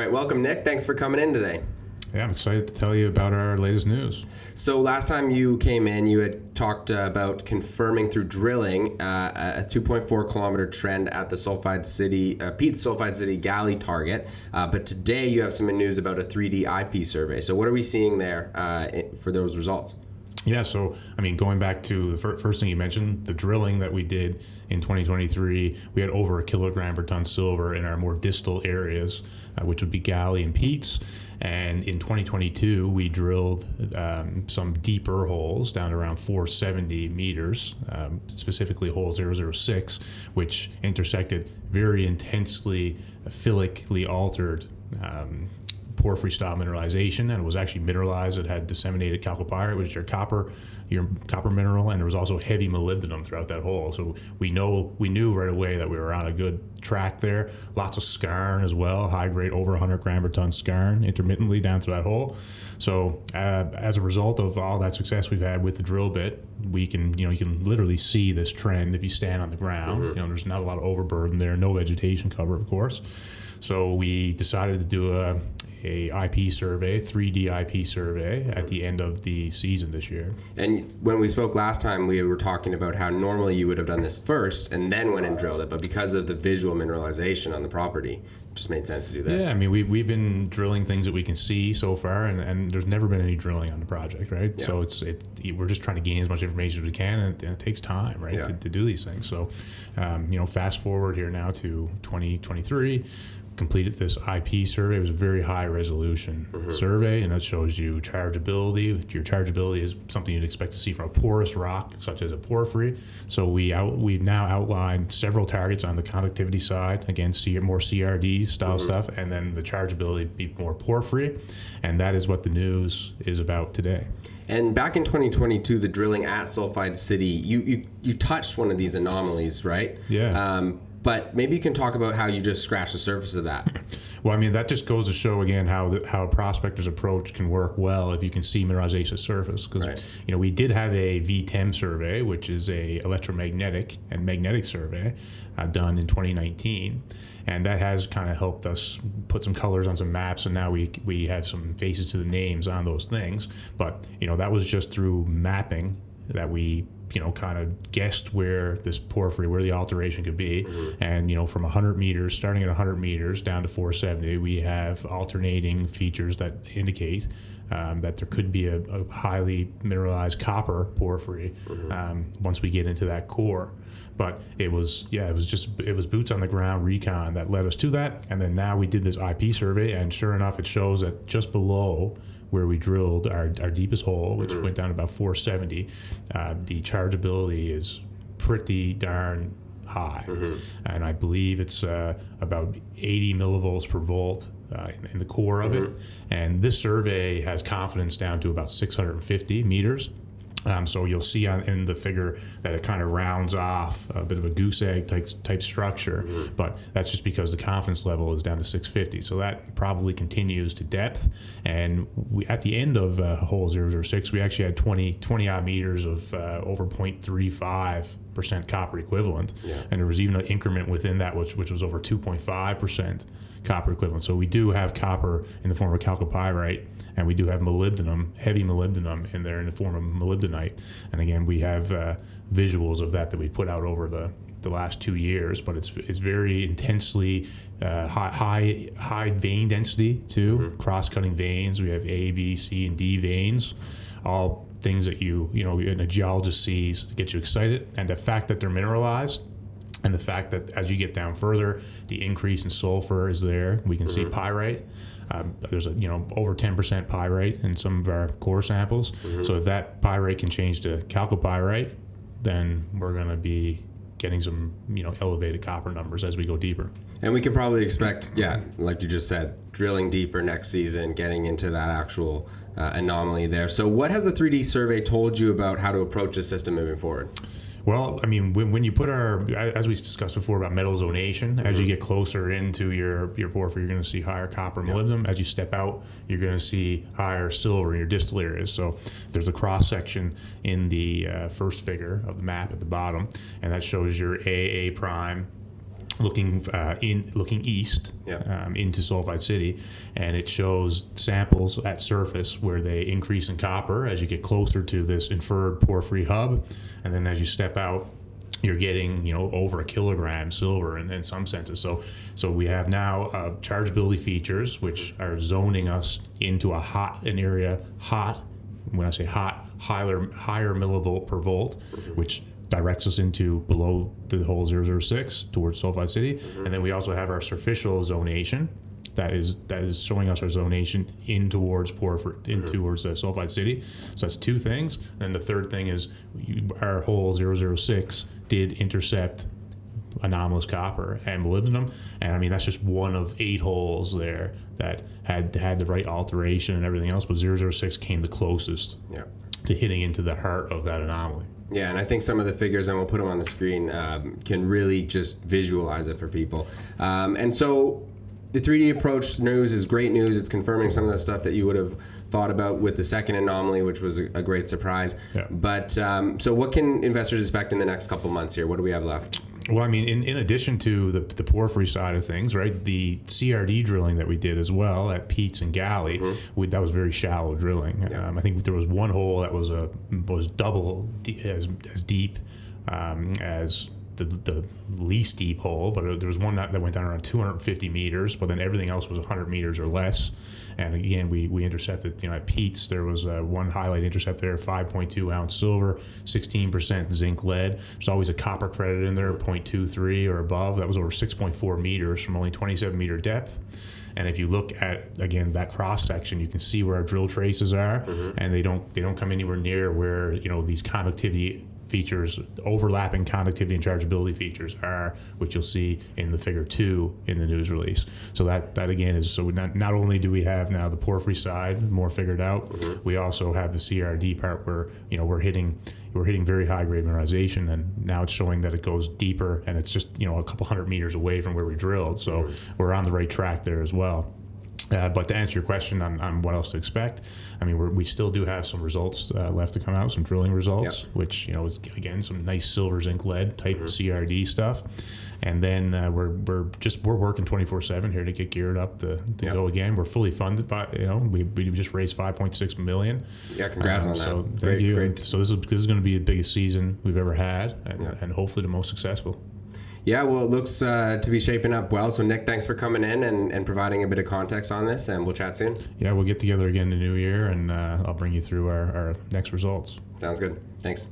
right, welcome, Nick. Thanks for coming in today. Yeah, I'm excited to tell you about our latest news. So last time you came in, you had talked about confirming through drilling a 2.4 kilometer trend at the Pete's Sulphide City Galley target. But today you have some news about a 3D IP survey. So what are we seeing there for those results? Yeah, so, going back to the first thing you mentioned, the drilling that we did in 2023, we had over 1 kilogram per ton silver in our more distal areas, which would be Galley and Pete's. And in 2022, we drilled some deeper holes down to around 470 meters, specifically hole 006, which intersected very intensely phyllically altered porphyry style mineralization, and it was actually mineralized. It had disseminated chalcopyrite, which is your copper mineral, and there was also heavy molybdenum throughout that hole. So we knew right away that we were on a good track there. Lots of skarn as well, high grade, over 100 gram per ton skarn intermittently down through that hole. So as a result of all that success we've had with the drill bit, you can literally see this trend if you stand on the ground. Mm-hmm. There's not a lot of overburden there, no vegetation cover, of course. So we decided to do a IP survey, 3D IP survey at the end of the season this year. And when we spoke last time, we were talking about how normally you would have done this first and then went and drilled it, but because of the visual mineralization on the property, it just made sense to do this. Yeah, we've been drilling things that we can see so far, and there's never been any drilling on the project, right? Yeah. So we're just trying to gain as much information as we can, and it takes time, right, to do these things. So, fast forward here now to 2023. Completed this IP survey. It was a very high resolution survey, and it shows you chargeability. Your chargeability is something you'd expect to see from a porous rock, such as a porphyry. So we've now outlined several targets on the conductivity side. Again, more CRD style stuff, and then the chargeability be more porphyry, and that is what the news is about today. And back in 2022, the drilling at Sulphide City, you touched one of these anomalies, right? Yeah. But maybe you can talk about how you just scratched the surface of that. Well, that just goes to show again how a prospector's approach can work well if you can see mineralization surface. Because we did have a VTEM survey, which is a electromagnetic and magnetic survey done in 2019, and that has kind of helped us put some colors on some maps, and now we have some faces to the names on those things. But that was just through mapping that we kind of guessed where this porphyry, where the alteration could be. And, from 100 meters, starting at 100 meters down to 470, we have alternating features that indicate that there could be a highly mineralized copper porphyry once we get into that core. But it was boots on the ground recon that led us to that. And then now we did this IP survey, and sure enough, it shows that just below where we drilled our deepest hole, which went down to about 470, the chargeability is pretty darn high. And I believe it's about 80 millivolts per volt in the core of it. And this survey has confidence down to about 650 meters. So you'll see in the figure that it kind of rounds off a bit of a goose egg type structure, but that's just because the confidence level is down to 650. So that probably continues to depth. And at the end of hole 006, we actually had 20 odd meters of over 0.35% copper equivalent. And there was even an increment within that, which was over 2.5% copper equivalent. So we do have copper in the form of chalcopyrite, and we do have molybdenum, heavy molybdenum in there in the form of molybdenite. And again, we have visuals of that we put out over the last 2 years, but it's very intensely high vein density too, cross-cutting veins. We have A, B, C, and D veins, all things that a geologist sees to get you excited. And the fact that they're mineralized, and the fact that as you get down further, the increase in sulfur is there. We can see pyrite. There's over 10% pyrite in some of our core samples. So if that pyrite can change to chalcopyrite, then we're going to be getting some elevated copper numbers as we go deeper. And we can probably expect, like you just said, drilling deeper next season, getting into that actual anomaly there. So what has the 3D survey told you about how to approach the system moving forward? Well, when you put as we discussed before about metal zonation, as you get closer into your porphyry, you're going to see higher copper molybdenum. As you step out, you're going to see higher silver in your distal areas. So there's a cross section in the first figure of the map at the bottom, and that shows your AA prime looking east into Sulfide City, and it shows samples at surface where they increase in copper as you get closer to this inferred porphyry hub, and then as you step out, you're getting over a kilogram silver in some senses. So we have now chargeability features which are zoning us into an area hot. When I say hot, higher millivolt per volt, which directs us into below the hole 006 towards Sulfide City. And then we also have our superficial zonation that is showing us our zonation in towards towards Sulfide City. So that's two things. And the third thing is our hole 006 did intercept anomalous copper and molybdenum, and I mean that's just one of 8 holes there that had the right alteration and everything else, but 006 came the closest to hitting into the heart of that anomaly. Yeah, and I think some of the figures, and we'll put them on the screen, can really just visualize it for people. And so the 3D approach news is great news. It's confirming some of the stuff that you would have thought about with the second anomaly, which was a great surprise. Yeah. But so what can investors expect in the next couple months here? What do we have left? Well, I mean, in addition to the porphyry side of things, right, the CRD drilling that we did as well at Pete's and Galley, that was very shallow drilling. Yeah. I think there was one hole that was double as deep as the least deep hole, but there was one that went down around 250 meters, but then everything else was 100 meters or less. And again, we intercepted, at Pete's, there was one highlight intercept there, 5.2 ounce silver, 16% zinc lead. There's always a copper credit in there, 0.23 or above. That was over 6.4 meters from only 27 meter depth. And if you look at, again, that cross section, you can see where our drill traces are, and they don't come anywhere near where these conductivity features, overlapping conductivity and chargeability features are, which you'll see in the figure 2 in the news release. So that again is, so not only do we have now the porphyry side more figured out, we also have the CRD part where we're hitting very high grade mineralization, and now it's showing that it goes deeper, and it's just a couple hundred meters away from where we drilled. So we're on the right track there as well. But to answer your question on what else to expect, I mean, we still do have some results left to come out, some drilling results, which is again some nice silver zinc lead type CRD stuff, and then we're working 24/7 here to get geared up to go again. We're fully funded by we just raised $5.6 million. Yeah, congrats on that. So thank you. Great. So this is going to be the biggest season we've ever had, and hopefully the most successful. Yeah, well, it looks to be shaping up well. So, Nick, thanks for coming in and providing a bit of context on this, and we'll chat soon. Yeah, we'll get together again in the new year, and I'll bring you through our next results. Sounds good. Thanks.